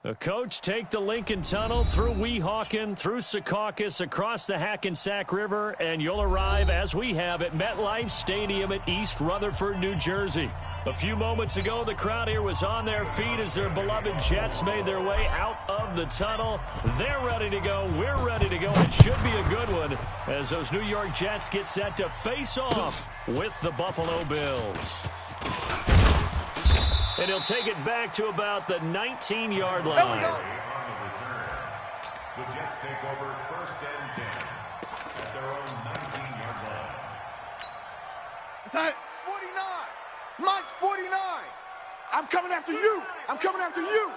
The coach take the Lincoln Tunnel through Weehawken, through Secaucus, across the Hackensack River, and you'll arrive, as we have, at MetLife Stadium at East Rutherford, New Jersey. A few moments ago, the crowd here was on their feet as their beloved Jets made their way out of the tunnel. They're ready to go. We're ready to go. It should be a good one as those New York Jets get set to face off with the Buffalo Bills. And he'll take it back to about the 19-yard line. The Jets take over 1st and 10 at their own 19-yard line. It's 49. Mike's 49. I'm coming after you. I'm coming after you.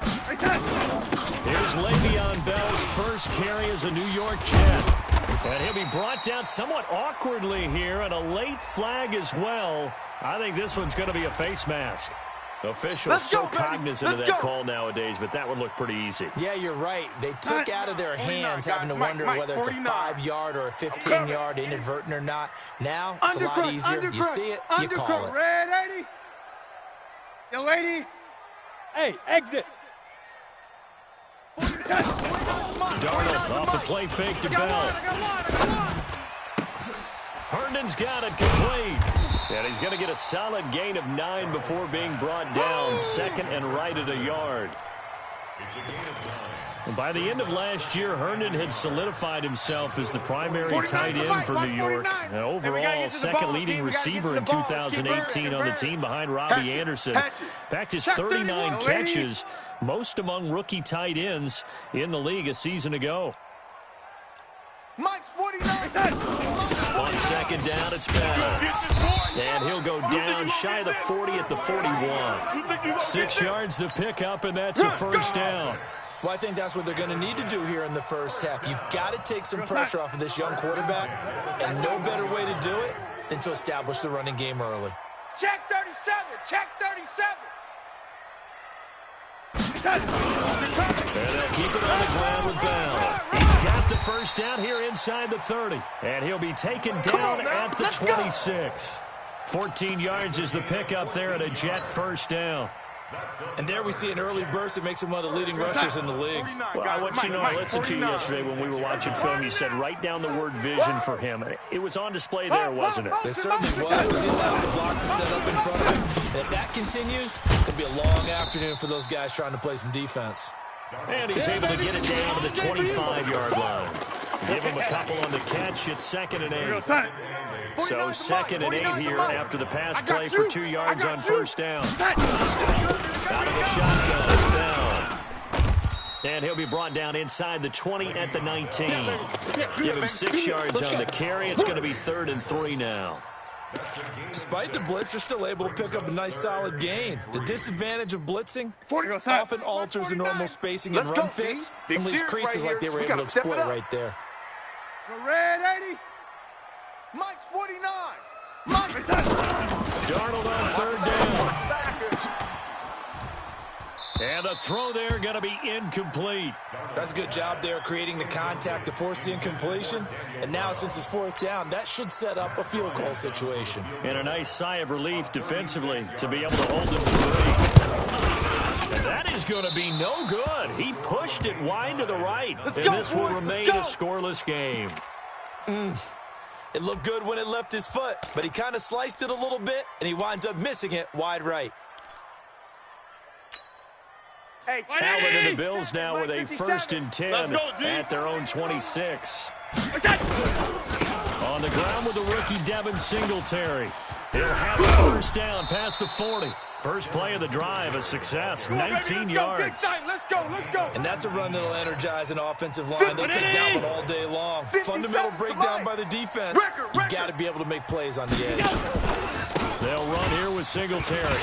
Here's Le'Veon Bell's first carry as a New York Jet. And he'll be brought down somewhat awkwardly here, and a late flag as well. I think this one's going to be a face mask. Officials so cognizant of that call nowadays, but that one looked pretty easy. Yeah, you're right. They took out of their hands having to wonder whether it's a 5-yard or a 15-yard inadvertent or not. Now, it's a lot easier. You see it, you call it. Red 80. Yo, 80. Hey, exit. Darnold off the play fake to Bell. Herndon's got it complete. And he's going to get a solid gain of 9 before being brought down. 2nd and right at a yard. It's a gain of 9. By the end of last year, Herndon had solidified himself as the primary tight end for New York. And overall, second leading receiver in 2018 on the team behind Robbie Anderson. Backed his 39 catches, most among rookie tight ends in the league a season ago. Mike's 49. On 2nd down, it's Bell. And he'll go down shy of the 40 at the 41. 6 yards the pickup, and that's a first down. Well, I think that's what they're going to need to do here in the first half. You've got to take some pressure off of this young quarterback, and no better way to do it than to establish the running game early. Check 37. Check 37. And they'll keep it on the ground with Bell. He's got the first down here inside the 30. And he'll be taken down at the 26. 14 yards is the pickup there at a Jet first down. And there we see an early burst that makes him one of the leading rushers in the league. Well, I want you to know, I listened to you yesterday when we were watching film. You said write down the word vision for him. It was on display there, wasn't it? It certainly was. He has the blocks set up in front of him. And if that continues, it'll be a long afternoon for those guys trying to play some defense. And he's able to get it down to the 25-yard line. Give him a couple on the catch. It's 2nd and 8. So 2nd and 8 here after the pass play for 2 yards on first down. Out of the shotgun, it's Bell. And he'll be brought down inside the 20 at the 19. Give him 6 yards on the carry. It's going to be 3rd and 3 now. Despite the blitz, they're still able to pick up a nice solid gain. The disadvantage of blitzing often alters the normal spacing and run fits and leaves creases like they were able to exploit right there. Red 80. Mike's 49. Darnold on 3rd down. And a throw there going to be incomplete. That's a good job there creating the contact to force the incompletion. And now since it's 4th down, that should set up a field goal situation. And a nice sigh of relief defensively to be able to hold him to 3. And that is going to be no good. He pushed it wide to the right. And this will remain a scoreless game. It looked good when it left his foot, but he kind of sliced it a little bit, and he winds up missing it wide right. Allen and the Bills now with a 1st and 10 at their own 26. On the ground with the rookie Devin Singletary. He'll have the first down past the 40. First play of the drive, a success, 19 yards. Let's go. And that's a run that'll energize an offensive line. They'll take that one all day long. Fundamental breakdown by the defense. You've got to be able to make plays on the edge. They'll run here with Singletary.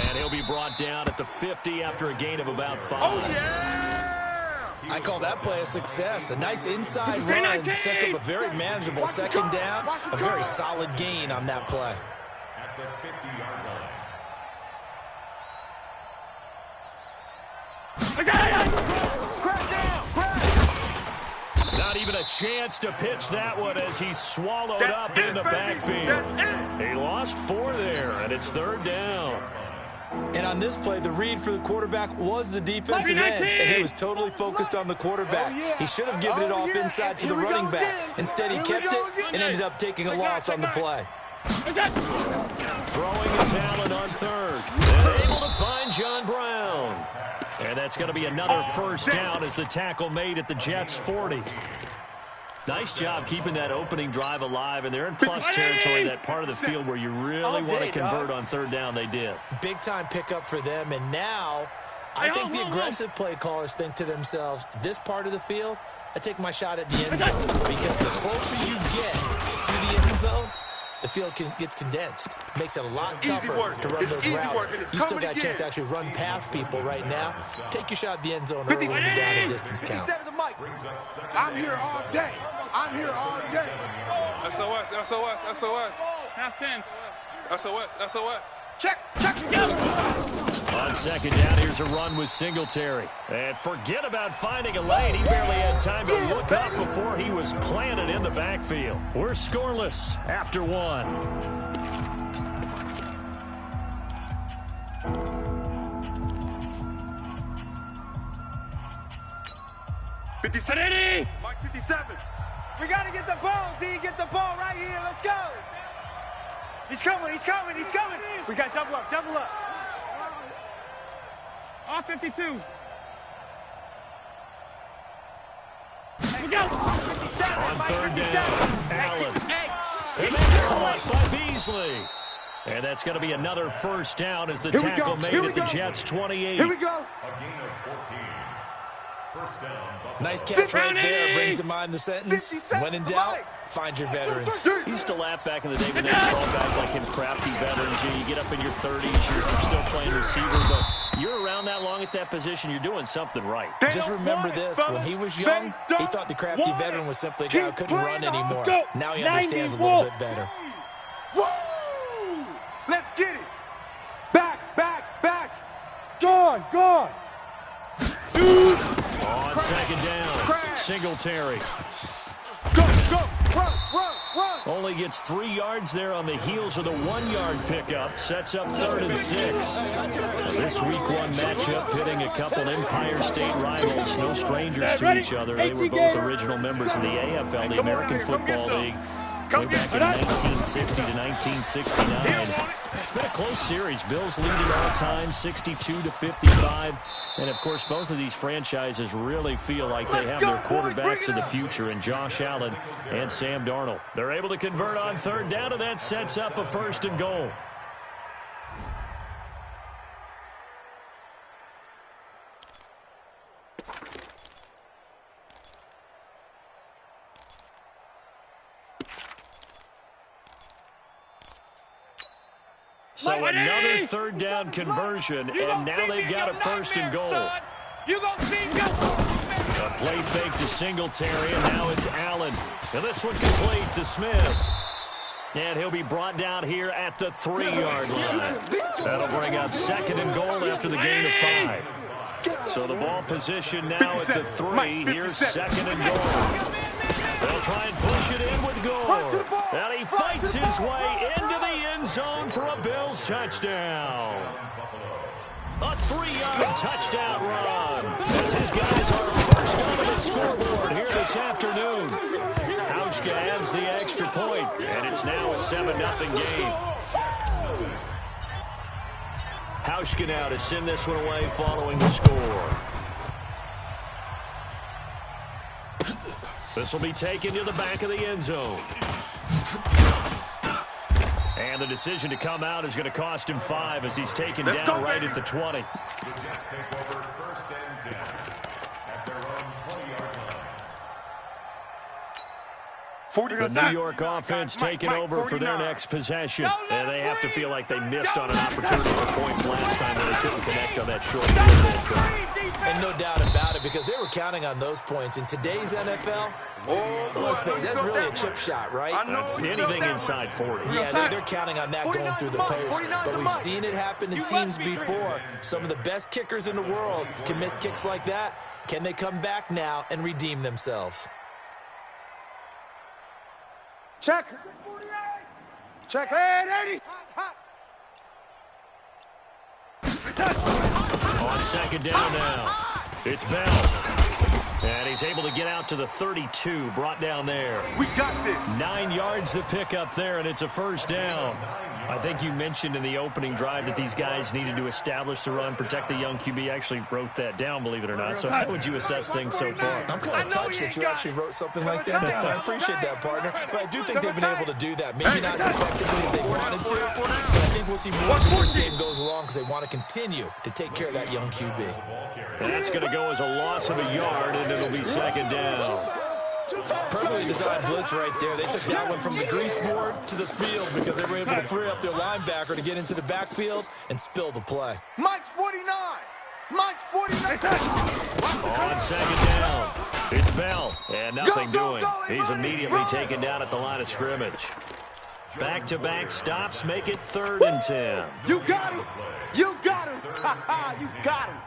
And he'll be brought down at the 50 after a gain of about 5. Oh, yeah! I call that play a success. A nice inside run sets up a very manageable 2nd down. A very solid gain on that play. At the 50-yard line. Not even a chance to pitch that one as he's swallowed up in the backfield. He lost 4 there, and it's 3rd down. And on this play, the read for the quarterback was the defensive end, and he was totally focused on the quarterback. He should have given it off inside to the running back. Instead, he kept it and ended up taking a loss on the play. Throwing is Allen on third. And able to find John Brown. And that's going to be another first down as the tackle made at the Jets' 40. Nice job keeping that opening drive alive, and they're in plus territory, that part of the field where you really want to convert on third down. They did. Big-time pickup for them, and now I think the aggressive play callers think to themselves, this part of the field, I take my shot at the end zone, because the closer you get to the end zone, the field gets condensed. Makes it a lot tougher to run those routes. You still got a chance to actually run past people right now. Take your shot at the end zone early when the down and distance count. I'm here all day. I'm here all day. SOS, SOS, SOS. Half 10. SOS, SOS. Check together. On second down, here's a run with Singletary. And forget about finding a lane. He barely had time to look up before he was planted in the backfield. We're scoreless after one. Mike 57. We got to get the ball, D. Get the ball right here. Let's go. He's coming. He's coming. He's coming. We got double up. Double up. Off 52. We go. On third down, Allen. And that's caught by Beasley. And that's going to be another first down as the tackle made at the Jets' 28. Here we go. A gain of 14. First down. Nice catch right there. Brings to mind the sentence, when in doubt, find your veterans. He used to laugh back in the day when they called guys like him crafty veterans. You get up in your 30s, you're still playing receiver, but you're around that long at that position, you're doing something right. Just remember this, when he was young, he thought the crafty veteran was simply a guy who couldn't run anymore. Now he understands a little bit better. Woo! Let's get it. Back, back, back. Gone, gone. Shoot. On second down, Singletary. Go, go, run, run, run. Only gets 3 yards there on the heels of the 1-yard pickup. Sets up 3rd and 6. This week 1 matchup pitting a couple Empire State rivals. No strangers to each other. They were both original members of the AFL, the American Football League, way back in 1960 to 1969. It's been a close series. Bills leading all time, 62-55. And, of course, both of these franchises really feel like they have their quarterbacks of the future in Josh Allen and Sam Darnold. They're able to convert on third down, and that sets up a 1st and goal. So another 3rd down conversion, and now they've got a 1st and goal. You gonna see me? A play fake to Singletary, and now it's Allen. And this one complete to Smith. And he'll be brought down here at the 3-yard line. That'll bring up 2nd and goal after the gain of 5. So the ball position now at the 3. Here's 2nd and goal. They'll try and push it in with Gore. And he fights his way into the end zone for a Bills touchdown. A 3-yard touchdown run. As his guys are first on the scoreboard here this afternoon. Hauschka adds the extra point, and it's now a 7-0 game. Hauschka now to send this one away following the score. This will be taken to the back of the end zone. And the decision to come out is going to cost him 5 as he's taken down right at the 20. The Jets take over 1st and 10 at their own 20-yard line. The New York offense taking over for their next possession. And they have to feel like they missed on an opportunity for points last time when they couldn't connect on that short field goal try. And no doubt about it, because they were counting on those points. In today's NFL, let's face it, that's really a chip shot, right? That's anything inside 40. Yeah, they're counting on that going through the post. But we've seen it happen to teams before. Some of the best kickers in the world can miss kicks like that. Can they come back now and redeem themselves? Check. Check. Hey, 80. On second down now, it's Bell. And he's able to get out to the 32, brought down there. We got this. 9 yards to pick up there, and it's a first down. I think you mentioned in the opening drive that these guys needed to establish the run, protect the young QB. Actually wrote that down, believe it or not. So how would you assess things so far? I'm kind of touched that you actually wrote something like that down. I appreciate that, partner. But I do think they've been able to do that. Maybe not as effectively as they wanted to, but I think we'll see more as this game goes along because they want to continue to take care of that young QB. That's going to go as a loss of a yard, and it'll be second down. Perfectly designed blitz right there. They took that one from the grease board to the field because they were able to free up their linebacker to get into the backfield and spill the play. Mike's 49. Mike's 49. On second down, it's Bell, and nothing doing. He's immediately taken down at the line of scrimmage. Back-to-back stops make it 3rd and 10. You got him. You got him. You got him.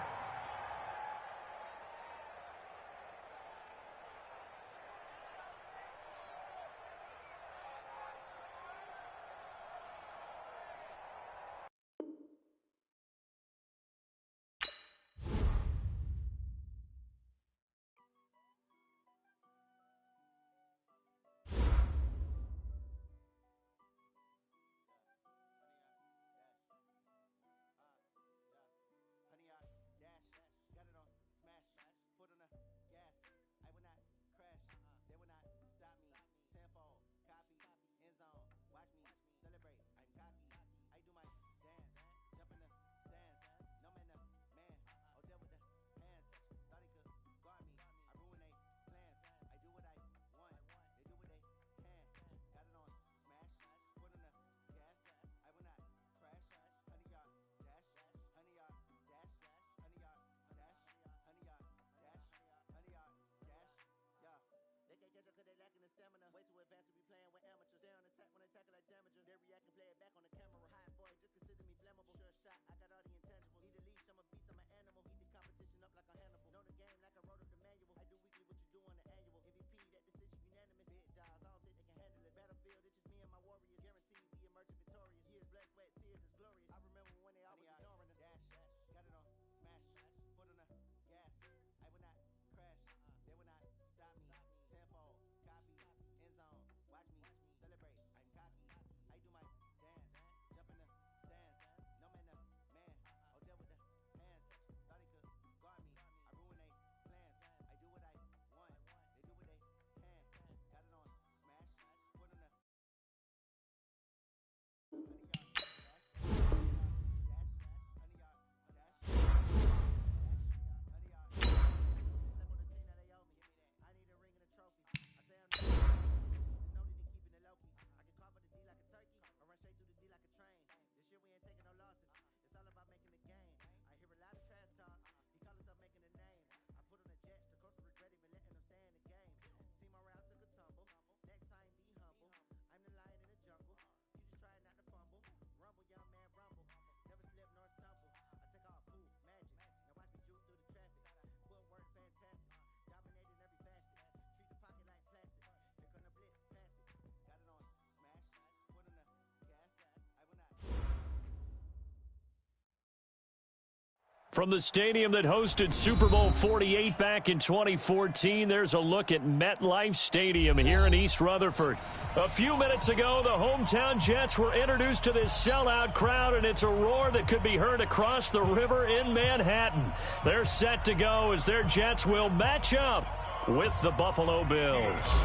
From the stadium that hosted Super Bowl 48 back in 2014, there's a look at MetLife Stadium here in East Rutherford. A few minutes ago, the hometown Jets were introduced to this sellout crowd, and it's a roar that could be heard across the river in Manhattan. They're set to go as their Jets will match up with the Buffalo Bills.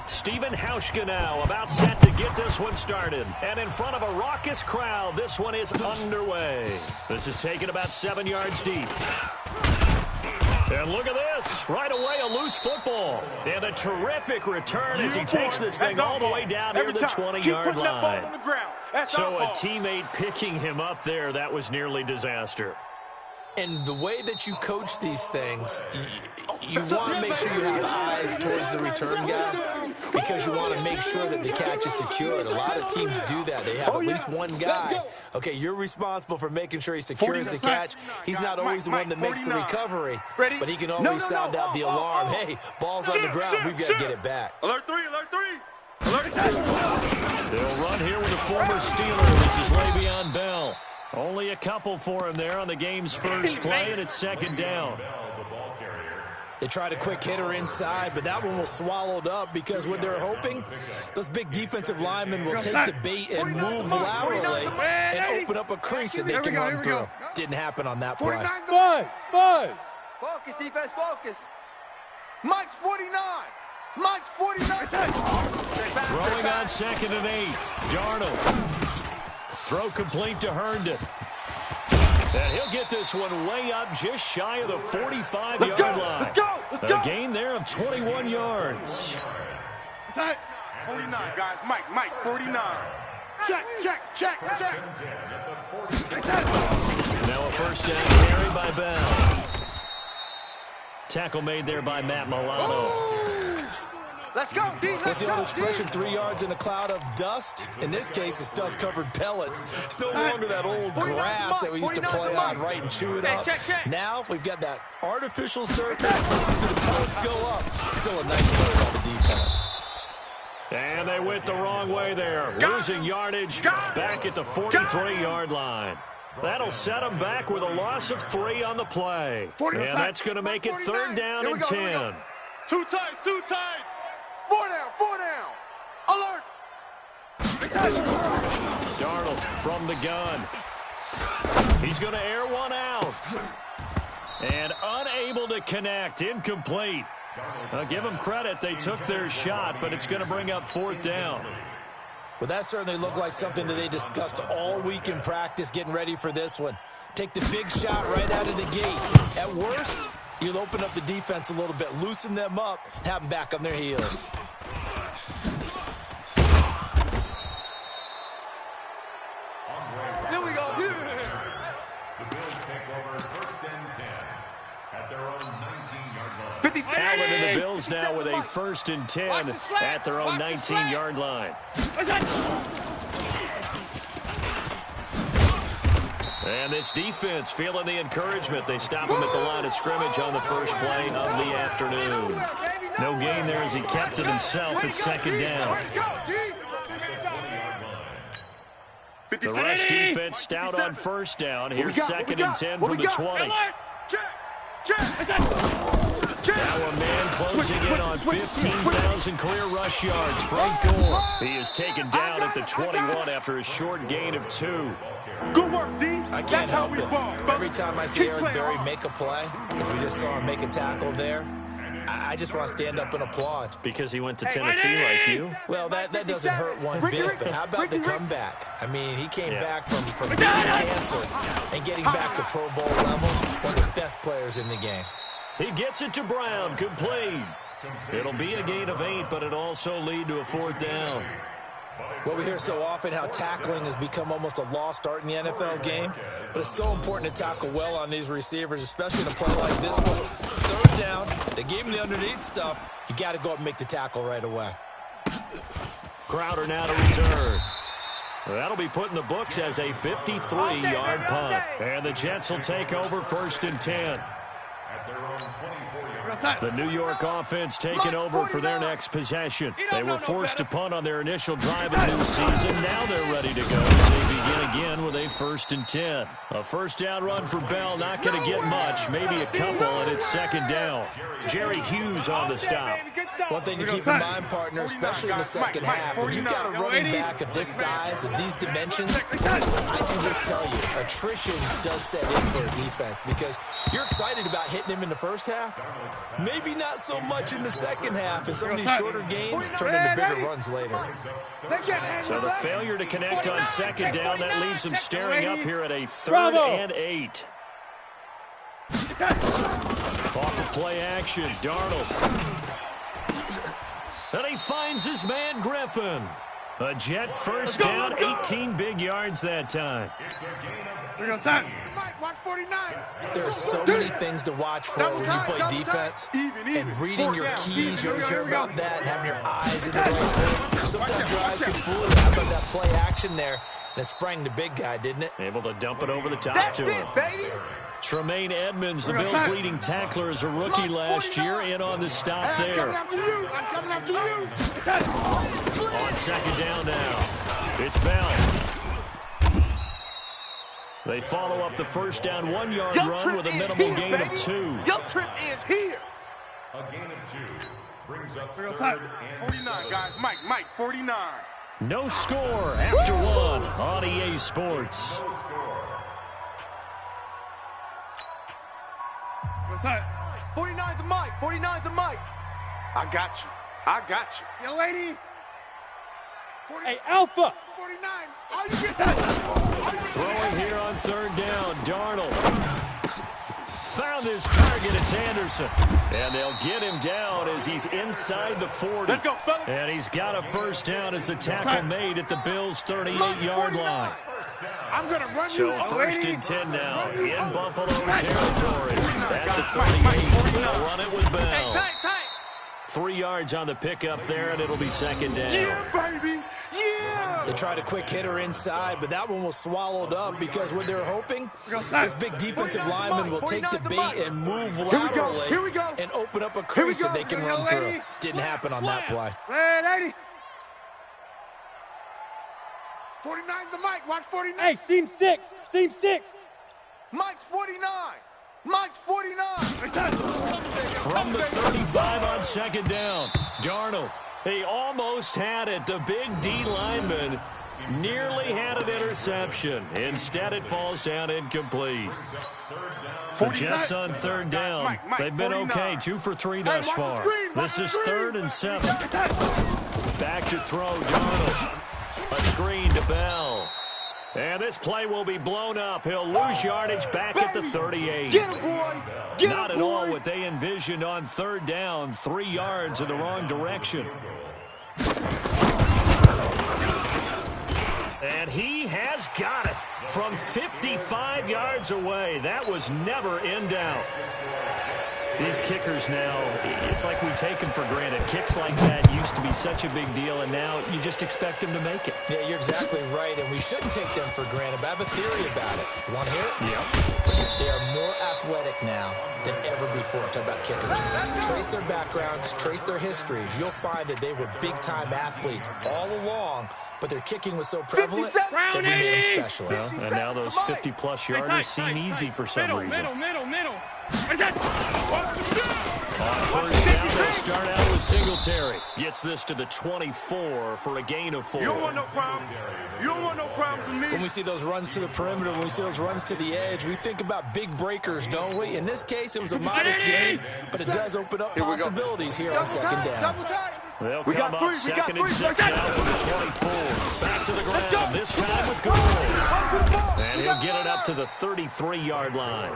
Stephen Hauschka now about set to get this one started. And in front of a raucous crowd, this one is underway. This is taken about 7 yards deep. And look at this. Right away, a loose football. And a terrific return as he takes this thing all the way down near the 20-yard line. So a teammate picking him up there, that was nearly disaster. And the way that you coach these things, you want to make sure you have eyes towards the return guy because you want to make sure that the catch is secured. A lot of teams do that. They have at least one guy. Okay, you're responsible for making sure he secures the catch. He's not always the one that makes the recovery, but he can always sound out the alarm. Hey, ball's on the ground. We've got to get it back. Alert 3, alert 3. They'll run here with a former Steeler. This is Le'Veon Bell. Only a couple for him there on the game's first play, and it's second down. They tried a quick hitter inside, but that one was swallowed up because what they're hoping, those big defensive linemen will take the bait and move laterally and open up a crease that they can run through. Didn't happen on that play. Focus, defense, focus. Mike's 49. Mike's 49. Throwing on 2nd and 8. Darnold. Throw complete to Herndon. And he'll get this one way up just shy of the 45-yard line. Let's go. A gain there of 21 yards. 49, guys. Mike, 49. Check. Now a first down carry by Bell. Tackle made there by Matt Milano. Let's go, D. What's the old expression, 3 yards in a cloud of dust? In this case, it's dust-covered pellets. It's no longer that old grass that we used to play on, right, and chew it up. Now we've got that artificial surface. You see the pellets go up. Still a nice play by the defense. And they went the wrong way there. Losing yardage back at the 43-yard line. That'll set them back with a loss of 3 on the play. And that's going to make it 3rd down and 10. Two tights. 4 down. Alert. Darnold from the gun. He's going to air one out. And unable to connect. Incomplete. I'll give them credit. They took their shot, but it's going to bring up 4th down. Well, that certainly looked like something that they discussed all week in practice getting ready for this one. Take the big shot right out of the gate. At worst, you'll open up the defense a little bit, loosen them up, and have them back on their heels. Here we go. The Bills take over 1st and 10 at their own 19-yard line. 50 Allen and the Bills now with a 1st and 10 at their own 19-yard line. And this defense feeling the encouragement. They stop him at the line of scrimmage on the first play of the afternoon. No gain there as he kept it himself at 2nd down. The rush defense stout on 1st down. Here's 2nd and 10 from the 20. Now a man closing in on 15,000 career rush yards. Frank Gore. He is taken down at the 21 after a short gain of 2. Good work, D. I can't help it. Every time I see Eric Berry make a play, as we just saw him make a tackle there, I just want to stand up and applaud. Because he went to Tennessee like you? Well, that doesn't hurt one bit, but how about the comeback? I mean, he came back from beating cancer and getting back to Pro Bowl level, one of the best players in the game. He gets it to Brown, complete. It'll be a gain of 8, but it'll also lead to a 4th down. Well, we hear so often how tackling has become almost a lost art in the NFL game, but it's so important to tackle well on these receivers, especially in a play like this one. 3rd down, they gave him the underneath stuff. You got to go up and make the tackle right away. Crowder now to return. That'll be put in the books as a 53-yard punt. And the Jets will take over 1st and 10. The New York offense taking over for their next possession. They were forced to punt on their initial drive in the new season. Now they're ready to go as they begin again with a 1st and 10. A 1st down run for Bell, not going to get much, maybe a couple, and it's 2nd down. Jerry Hughes on the stop. One thing to keep in mind, partner, especially in the second half, when you've got a running back of this size and these dimensions, I can just tell you, attrition does set in for a defense because you're excited about hitting him in the first half, maybe not so much in the second half, and some of these shorter gains turn into bigger runs later. So the failure to connect on 2nd down, that leaves him staring up here at a 3rd and 8. Off of play action, Darnold. And he finds his man Griffin. A Jet 1st down, 18 big yards that time. There are so many things to watch for when you play defense, and reading your keys, you always hear about that, and having your eyes in the right place. Sometimes your eyes can fool you. How about that play action there? And it sprang the big guy, didn't it? Able to dump it over the top to him. Baby. Tremaine Edmonds, the Bills' leading tackler, as a rookie last year, in on the stop there. I'm coming after you. On second down now, it's Bell. They follow up the first down 1-yard run with a minimal gain of 2. Your trip is here. A gain of 2 brings up third outside. and 49, guys. Mike, 49. No score after 1 on EA Sports. no score. 49's the Mike. 49's the Mike. I got you. Yo, lady. Hey, Alpha. 49. How you get that? Throwing here on third down, Darnold. Found his target, it's Anderson. And they'll get him down as he's inside the 40. Let's go, fellas. And he's got a first down as the tackle made at the Bills' 38-yard line. I'm going to run So you. first and 10 now in Buffalo territory. At the 38, they'll run it with Bell. Tight. 3 yards on the pickup there, and it'll be second down. Yeah, baby. Yeah. They tried a quick hitter inside, but that one was swallowed up because what they're hoping, this big defensive lineman will take the bait and move laterally Here we go. and open up a crease that they can run through. lady. Didn't happen on that play. Hey, lady. 49's the Mike. Watch 49. Hey, seam 6. Mike's 49. Mike's 49. From the 35 on second down, Darnold. He almost had it. The big D lineman nearly had an interception. Instead, it falls down incomplete. The Jets on third down. Mike, They've been 49. okay, 2 for 3 thus watch the far. screen, watch This the is screen. 3rd and 7. Back to throw, Darnold. A screen to Bell. And this play will be blown up. He'll lose yardage back at the 38. Get him, boy. Get Not him, at boy. all what they envisioned on third down. 3 yards in the wrong direction. And he has got it from 55 yards away. That was never in doubt. These kickers now, it's like we take them for granted. Kicks like that used to be such a big deal, and now you just expect them to make it. Yeah, you're exactly right, and we shouldn't take them for granted, but I have a theory about it. You want to hear it? Yep. They are more athletic now than ever before. Talk about kickers. Trace their backgrounds, trace their histories. You'll find that they were big-time athletes all along, but their kicking was so prevalent that we made them specialists. Well, and now those 50-plus yarders seem easy for some reason. Middle. On first down, they'll start out with Singletary. Gets this to the 24 for a gain of 4. You don't want no problems. You don't want no problems with me. When we see those runs to the perimeter, when we see those runs to the edge, we think about big breakers, don't we? In this case, it was a modest gain, but it does open up possibilities here on second down. Double tight. They'll We come got up three, we got second and three. 6 now from the 24. Back to the ground, this time with goal. And he'll get it up to the 33-yard line.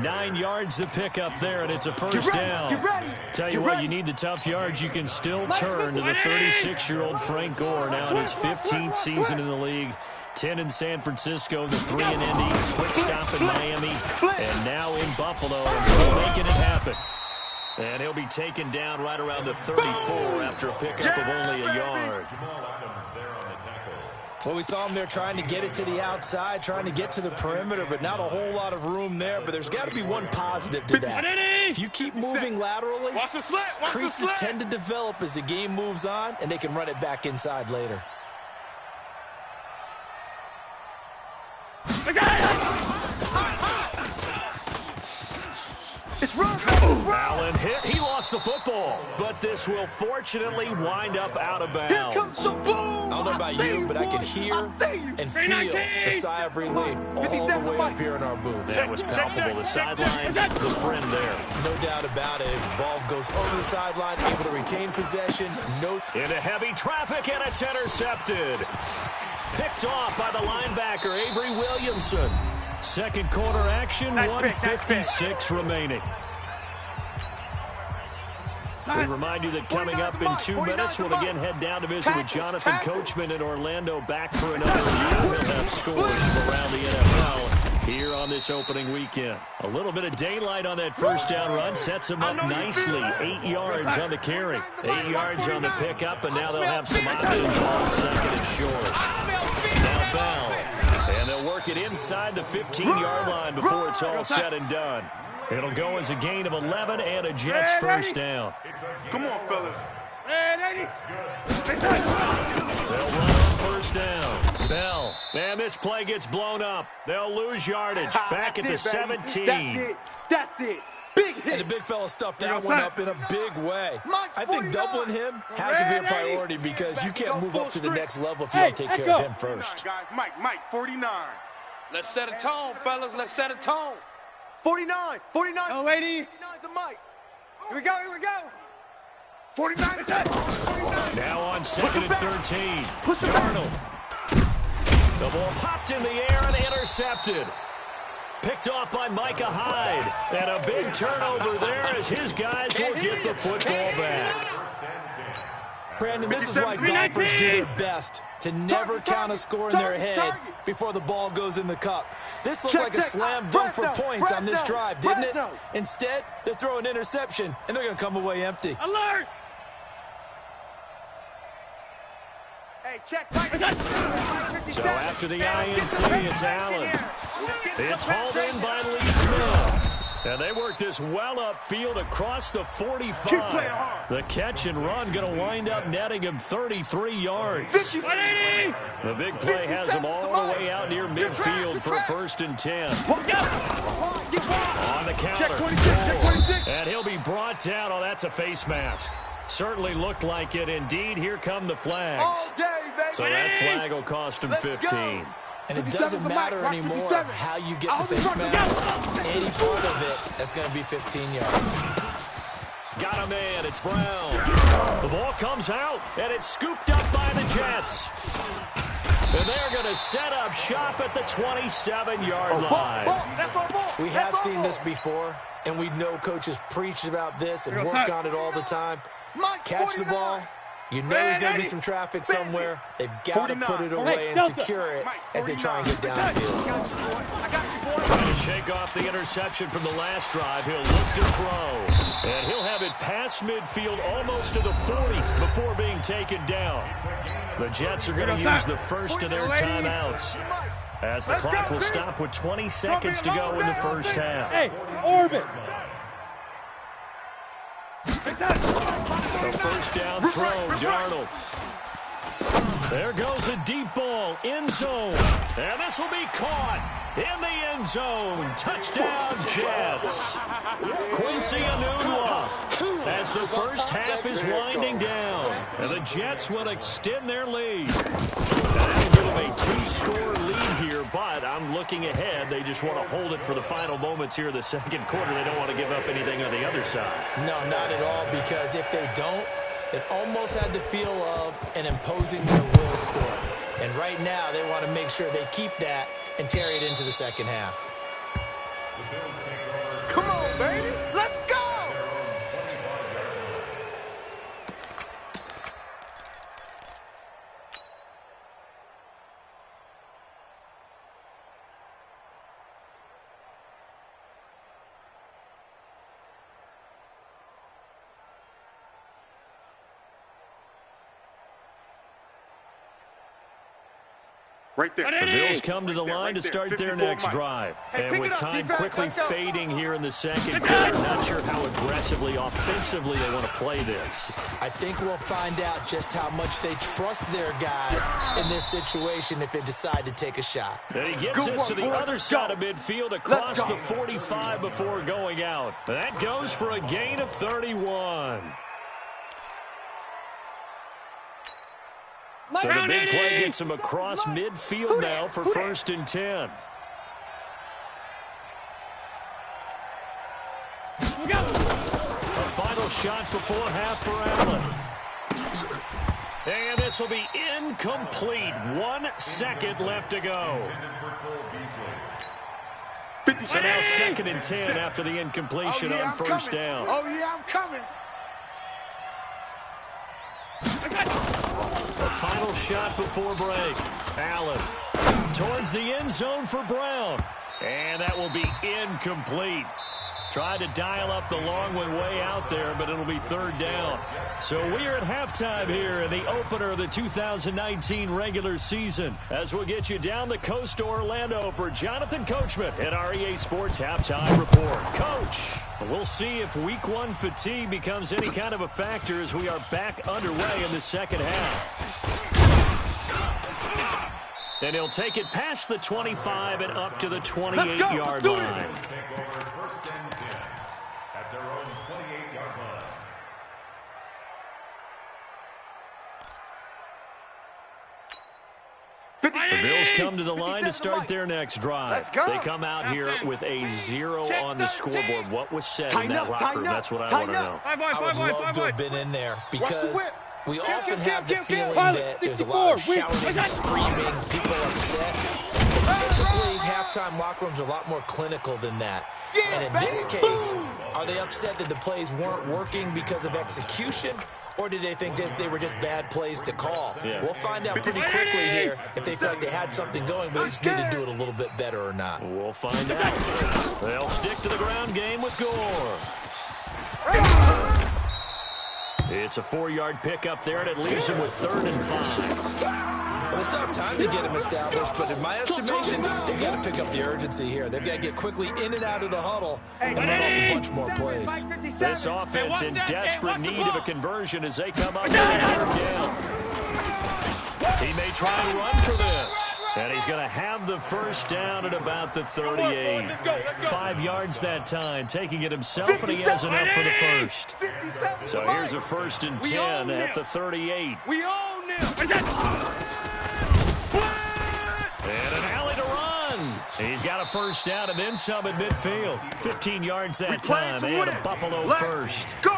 9 yards to pick up there, and it's a first down. Get ready. Tell you what, you need the tough yards. You can still turn to the 36-year-old Frank Gore, now in his 15th season in the league. 10 in San Francisco, the 3 in Indy, quick stop in Miami, and now in Buffalo, and still making it happen. And he'll be taken down right around the 34 after a pickup of only a yard. Well, we saw him there trying to get it to the outside, trying to get to the perimeter, but not a whole lot of room there. But there's got to be one positive to that. If you keep moving laterally, Watch the slant. Watch the creases slant. tend to develop as the game moves on, and they can run it back inside later. It's run. Allen hit. He lost the football, but this will fortunately wind up out of Here comes bounds. the boom. I don't know about you, but I can hear and feel the sigh of relief all the way up here in our booth. That was palpable. The sideline, the friend there. No doubt about it. The ball goes over the sideline, able to retain possession. Into heavy traffic, and it's intercepted. Picked off by the linebacker, Avery Williamson. Second quarter action, 1:56 remaining. We remind you that coming up in 2 minutes, we'll again head down to visit with Jonathan Coachman in Orlando, back for another year. We'll have scores from around the NFL here on this opening weekend. A little bit of daylight on that first down run sets him up nicely. 8 yards on the carry, 8 yards on the pickup, and now they'll have some options on second and short. Now Bell, and they'll work work it inside the 15-yard line before it's all said and done. It'll go as a gain of 11 and a Jets first down. Come on, fellas. They'll run on first down. Bell. And this play gets blown up. They'll lose yardage. Back at the 17. That's it. Big hit. And the big fella stuffed that one up in a big way. I think doubling him has to be a priority because you can't move up to the next level if you don't take care of him first. Guys, Mike, 49. Let's set a tone, fellas. Let's set a tone. 49. No, lady. 49 to Mike. Here we go. 49 set. Now on second and 13. Darnold. The ball popped in the air and intercepted. Picked off by Micah Hyde. And a big turnover there as his guys will get the football back. Brandon, this is why golfers do their best to never count a score in their head before the ball goes in the cup. This looked like a slam dunk for points on this drive, didn't it? Instead, they throw an interception, and they're going to come away empty. Alert! Hey, check. So after the INT, it's Allen. It's hauled in by Lee Smith. And they work this well upfield across the 45. The catch and run going to wind up netting him 33 yards. The big play has them all the way out near midfield for a 1st and 10. On the counter. And he'll be brought down. Oh, that's a face mask. Certainly looked like it. Indeed, here come the flags. So that flag will cost him 15. And it doesn't matter anymore how you get the face mask. Any part of it, that's going to be 15 yards. Got a man. It's Brown. The ball comes out, and it's scooped up by the Jets. And they're going to set up shop at the 27-yard line. We have seen this before, and we know coaches preach about this and work on it all the time. Catch the ball. You know there's going to be some traffic somewhere. They've got to put it away and secure it as they try and get downfield. Trying to shake off the interception from the last drive. He'll look to throw. And he'll have it past midfield almost to the 40 before being taken down. The Jets are going to use the first of their timeouts as the clock will stop with 20 seconds to go in the first half. Hey, orbit. The first down throw, Darnold. There goes a deep ball, end zone. And this will be caught in the end zone. Touchdown, Jets. Quincy Enunwa as the first half is winding down. And the Jets will extend their lead. That'll give them a 2-score lead here, but I'm looking ahead. They just want to hold it for the final moments here of the second quarter. They don't want to give up anything on the other side. No, not at all, because if they don't, it almost had the feel of an imposing their will score. And right now, they want to make sure they keep that and carry it into the second half. Come on, baby. Let's go. Right there. The Bills come to the line to start their next drive. And with time quickly fading here in the second quarter, not sure how aggressively, offensively they want to play this. I think we'll find out just how much they trust their guys in this situation if they decide to take a shot. And he gets this to the other side of midfield across the 45 before going out. That goes for a gain of 31. So the big play gets him across midfield now for 1st and 10. A final shot before half for Allen. And this will be incomplete. 1 second left to go. So now 2nd and 10 after the incompletion on first down. Oh, yeah, I'm coming. The final shot before break. Allen towards the end zone for Brown. And that will be incomplete. Tried to dial up the long one way out there, but it'll be third down. So we are at halftime here in the opener of the 2019 regular season, as we'll get you down the coast to Orlando for Jonathan Coachman at our EA Sports Halftime Report. Coach, we'll see if Week 1 fatigue becomes any kind of a factor as we are back underway in the second half. And he'll take it past the 25 and up to the 28-yard line. The Bills come to the line to start their next drive. They come out here with a 0 on the scoreboard. What was said in that locker room? That's what I want to know. I would love to have been in there because we often have the feeling that there's a lot of shouting, screaming, people upset. But typically, halftime locker rooms are a lot more clinical than that. And in this case, are they upset that the plays weren't working because of execution, or did they think they were just bad plays to call? Yeah. We'll find out pretty quickly here if they feel like they had something going, but they just need to do it a little bit better or not. We'll find out. They'll stick to the ground game with Gore. It's a 4-yard pickup there, and it leaves him with 3rd and 5. Well, they still have time to get him established, but in my estimation, they've got to pick up the urgency here. They've got to get quickly in and out of the huddle and run off a bunch more plays. This offense in desperate need of a conversion as they come up with a 3rd down. He may try and run for this. And he's going to have the first down at about the 38. 5 yards that time, taking it himself, and he has enough for the first. So here's a 1st and 10 at the 38. We own him. And an alley to run. He's got a first down and then some at midfield. 15 yards that time, and a Buffalo first. Go.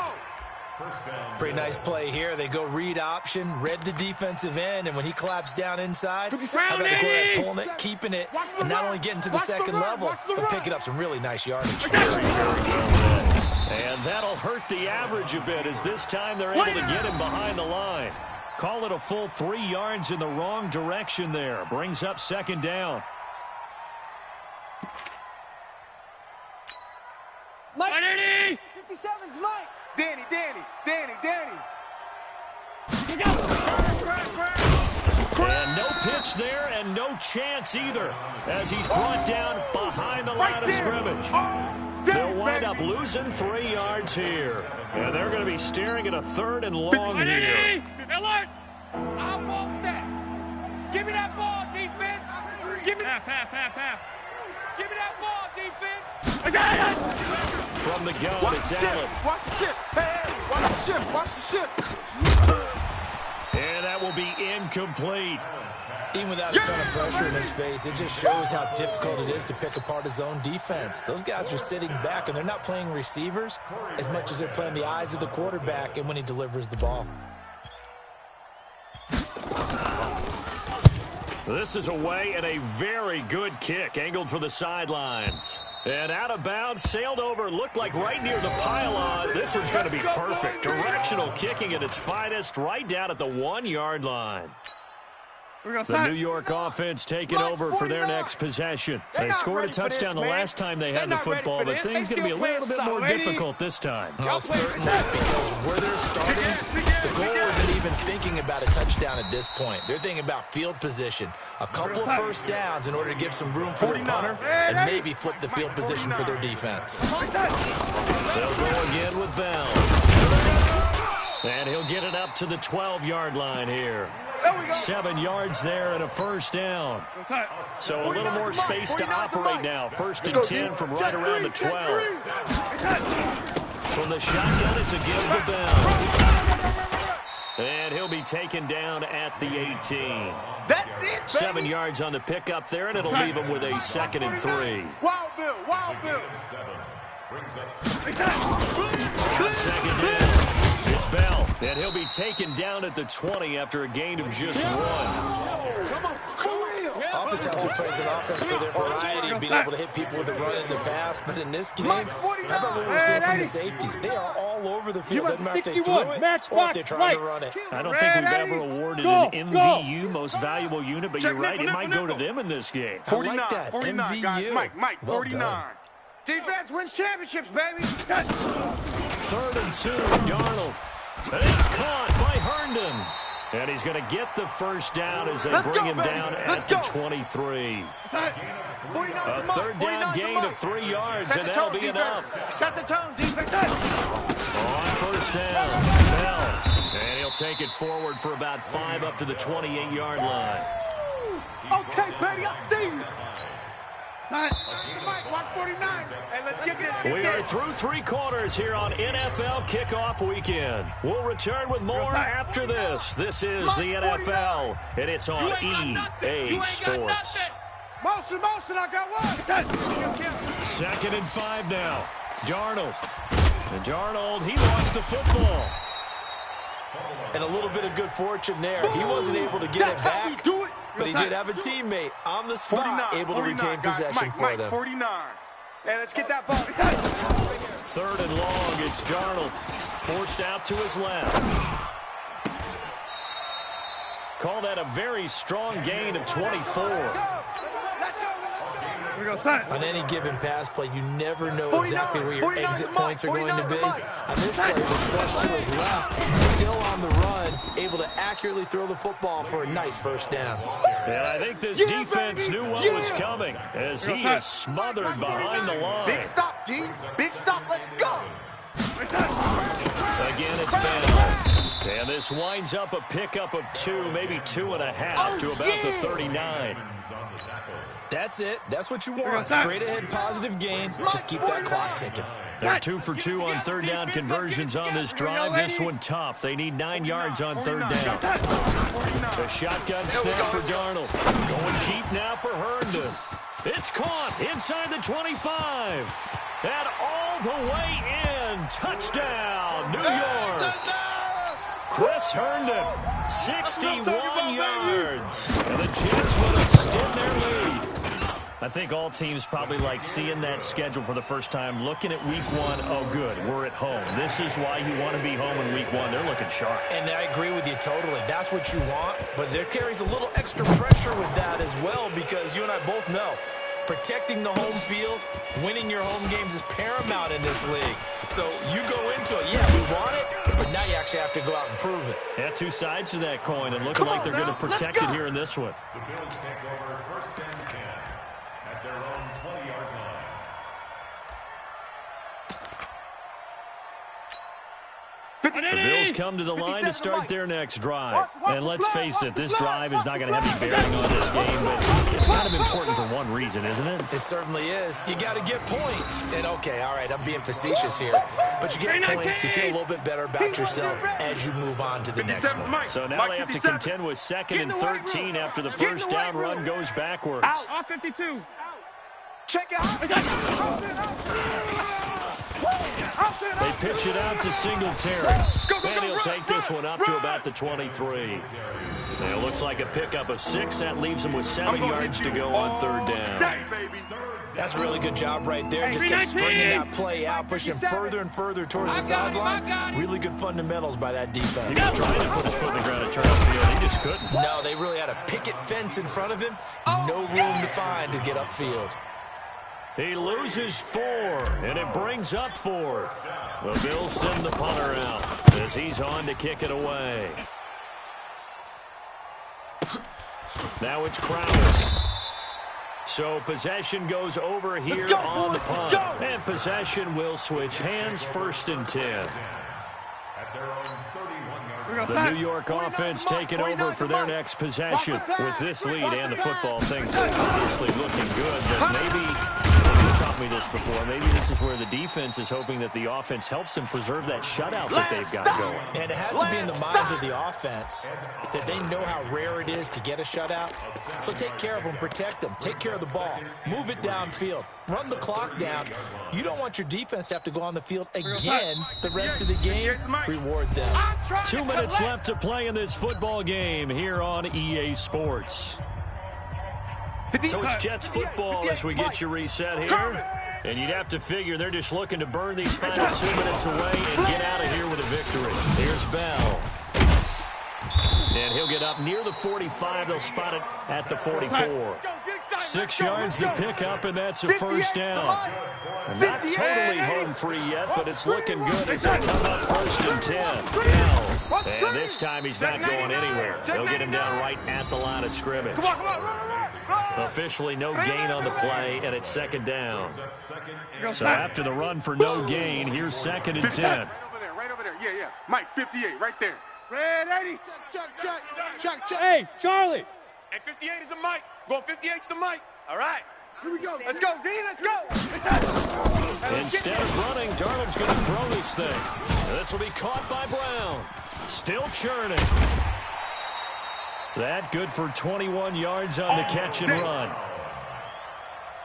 Pretty nice play here. They go read option, read the defensive end, and when he claps down inside, how about the quarterback pulling it, keeping it, and not only getting to the second level, but picking up some really nice yardage. Very well done. And that'll hurt the average a bit as this time they're able to get him behind the line. Call it a full 3 yards in the wrong direction there. Brings up 2nd down. Mike. 57's Mike. Danny. And no pitch there and no chance either as he's brought down behind the line of scrimmage. They'll wind up losing 3 yards here. And they're going to be staring at a 3rd and long here. Alert! I want that. Give me that ball, defense. Give me half. Give me that ball, defense. From the gun, it's Allen. Watch the ship. Hey, watch the ship. And that will be incomplete. Even without a ton of pressure in his face, it just shows how difficult it is to pick apart his own defense. Those guys are sitting back, and they're not playing receivers as much as they're playing the eyes of the quarterback and when he delivers the ball. This is away and a very good kick, angled for the sidelines. And out of bounds, sailed over, looked like right near the pylon. This one's going to be perfect. Directional kicking at its finest, right down at the 1-yard line. The New York offense taking over for their next possession. They scored a touchdown the last time they had the football, but things going to be a little bit more difficult this time. I'll certain that because where they're starting, the goal isn't even thinking about a touchdown at this point. They're thinking about field position. A couple of first downs in order to give some room for the punter and maybe flip the field position for their defense. They'll go again with Bell. And he'll get it up to the 12-yard line here. 7 yards there and a first down. So a little more space to operate now. 1st and 10 from right around the 12. From the shotgun, it's a give to Bell. And he'll be taken down at the 18. That's it, baby. 7 yards on the pickup there, and it'll leave him with a 2nd and 3. Wild Bill. On 2nd down, it's Bell, and he'll be taken down at the 20 after a gain of just 1. Oftentimes, we praise an offense for their variety of being able to hit people with a run in the pass, but in this game, how about what we're seeing from the safeties? They are all over the field. Doesn't matter if they throw it or if they're trying to run it. I don't think we've ever awarded an MVU, most valuable unit, but you're right, it might go to them in this game. I like that. 49, MVU. guys. Mike, Well 49. done. Defense wins championships, baby. 3rd and 2, Darnold. And it's caught by Herndon. And he's going to get the first down as they bring him down at the 23. A 3rd down gain of 3 yards, and that'll be enough. Set the tone, defense. On 1st down, Bell. And he'll take it forward for about 5 up to the 28-yard line. Okay, baby, I see you. Watch 49. Hey, let's get this. We are through 3 quarters here on NFL Kickoff Weekend. We'll return with more after this. This is the NFL, and it's on EA Sports. Motion, I got one. 2nd and 5 now. Darnold. And Darnold, he lost the football. And a little bit of good fortune there. He wasn't able to get it back, but he did have a teammate on the spot able to retain possession for them. 49. Hey, let's get that ball. 3rd and long, it's Darnold. Forced out to his left. Call that a very strong gain of 24. On any given pass play, you never know exactly where your exit points are going to be. On this play, was flushed to his left, still on the run, able to accurately throw the football for a nice 1st down. And I think this defense knew what was coming as he is smothered behind the line. Big stop, D. Big stop, let's go. Again, it's Bell. And this winds up a pickup of 2, maybe 2.5 to about the 39. That's it. That's what you want. Straight ahead positive gain. Just keep that clock ticking. They're 2 for 2 on 3rd down conversions on this drive. This one tough. They need 9 yards on 3rd down. The shotgun snap for Darnold. Going deep now for Herndon. It's caught inside the 25. And all the way in. Touchdown, New York. Chris Herndon, 61 yards. And the Jets will extend their lead. I think all teams probably like seeing that schedule for the first time, looking at week 1. Oh, good, we're at home. This is why you want to be home in week 1. They're looking sharp. And I agree with you totally. That's what you want, but there carries a little extra pressure with that as well because you and I both know protecting the home field, winning your home games is paramount in this league. So you go into it, yeah, we want it, but now you actually have to go out and prove it. Yeah, 2 sides to that coin, and looking like they're going to protect it here in this one. The Bills take over 1st and 10 at their own 20-yard line. The Bills come to the line to start their next drive. And let's face it, this drive is not going to have any bearing on this game, but it's kind of important for one reason, isn't it? It certainly is. You got to get points. And, okay, all right, I'm being facetious here. But you get points, you feel a little bit better about yourself as you move on to the next one. So now they have to contend with 2nd and 13 after the 1st down run goes backwards. Out 52. Check it out. They pitch it out to Singletary. And he'll take this one up to about the 23. And it looks like a pickup of 6. That leaves him with 7 yards to go on 3rd down. That's a really good job right there. Just kept stringing that play out, pushing further and further towards the sideline. Really good fundamentals by that defense. He was trying to put his foot in the ground and turn upfield. He just couldn't. No, they really had a picket fence in front of him. No room to find to get upfield. He loses 4, and it brings up 4th. The Bills send the punter out as he's on to kick it away. Now it's Crowder. So possession goes over here on the punt. And possession will switch hands, 1st and 10. The New York offense taking over for their next possession. With this lead and the football, things obviously looking good, but maybe, you taught me this before, maybe this is where the defense is hoping that the offense helps them preserve that shutout that they've got going. And it has to be in the minds of the offense that they know how rare it is to get a shutout. So take care of them, protect them, take care of the ball, move it downfield, run the clock down. You don't want your defense to have to go on the field again the rest of the game. Reward them. 2 minutes left to play in this football game here on EA Sports. So it's Jets football as we get you reset here. And you'd have to figure they're just looking to burn these final 2 minutes away and get out of here with a victory. Here's Bell. And he'll get up near the 45. They'll spot it at the 44. 6 yards to pick up, and that's a first down. Not totally home free yet, but it's looking good as they come up 1st and 10. Bell. And this time he's not going anywhere. They'll get him down right at the line of scrimmage. Officially no gain on the play, and it's 2nd down. So after the run for no gain, here's 2nd and 10. Right over there. Yeah. Mike, 58, right there. Red 80. Check. Hey, Charlie. Hey, 58 is the Mike. Going 58's the Mike. All right. Here we go. Let's go, D. Let's go. Instead of running, Darnold's going to throw this thing. This will be caught by Brown. Still churning. That good for 21 yards on the catch and run.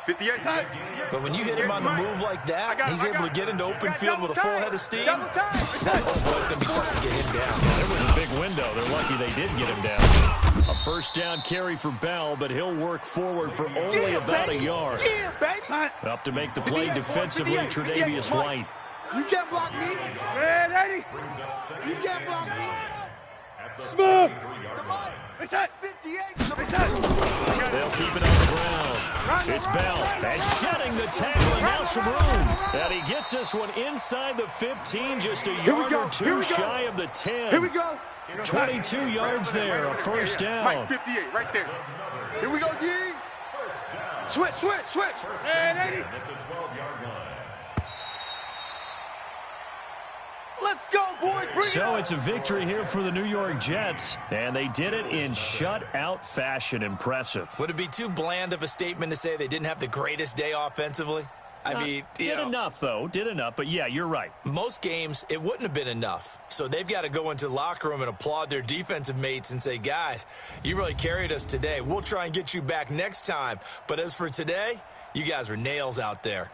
58 time. But when you hit him on the move like that, he's able to get into open field with a full head of steam. Oh, boy, it's going to be tough to get him down. There was a big window. They're lucky they did get him down. A first down carry for Bell, but he'll work forward for only about a yard. Up to make the play defensively, Tre'Davious White. You can't block me. Red 80. You can't block me. Smooth. It's at 58. They'll keep it on the ground. It's Bell. And shedding the tackle, and now some room. And he gets this one inside the 15, just a yard or two shy of the 10. Here we go. 22 yards there, a first down. Mike, 58, right there. Here we go, D. Switch. Red 80. Let's go, boys. Bring So it's a victory here for the New York Jets, and they did it in shutout fashion. Impressive. Would it be too bland of a statement to say they didn't have the greatest day offensively? I mean, did enough, though. Did enough. But, yeah, you're right. Most games, it wouldn't have been enough. So they've got to go into the locker room and applaud their defensive mates and say, guys, you really carried us today. We'll try and get you back next time. But as for today, you guys are nails out there.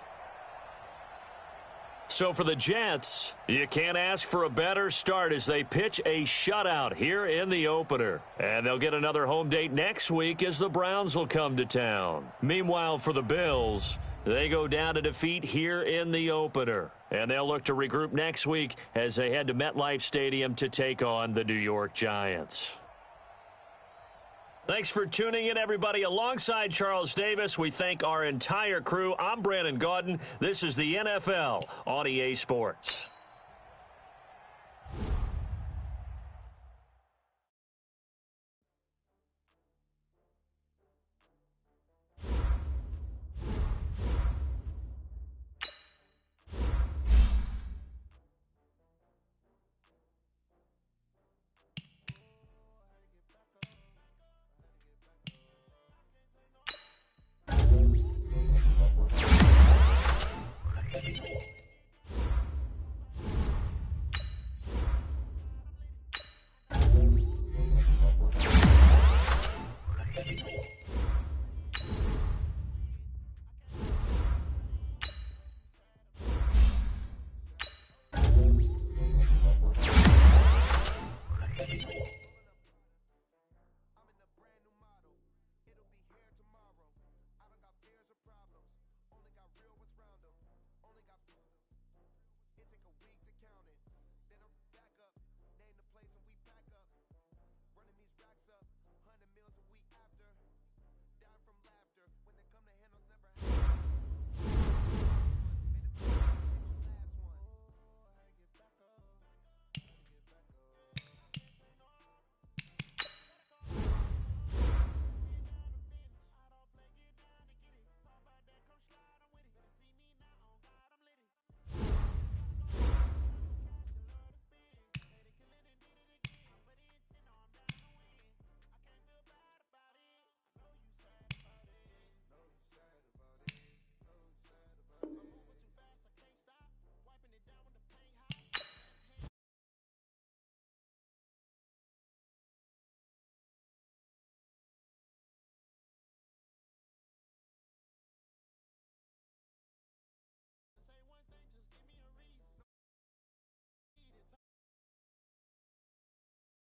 So for the Jets, you can't ask for a better start as they pitch a shutout here in the opener. And they'll get another home date next week as the Browns will come to town. Meanwhile, for the Bills, they go down to defeat here in the opener. And they'll look to regroup next week as they head to MetLife Stadium to take on the New York Giants. Thanks for tuning in, everybody. Alongside Charles Davis, we thank our entire crew. I'm Brandon Gaudin. This is the NFL on EA Sports.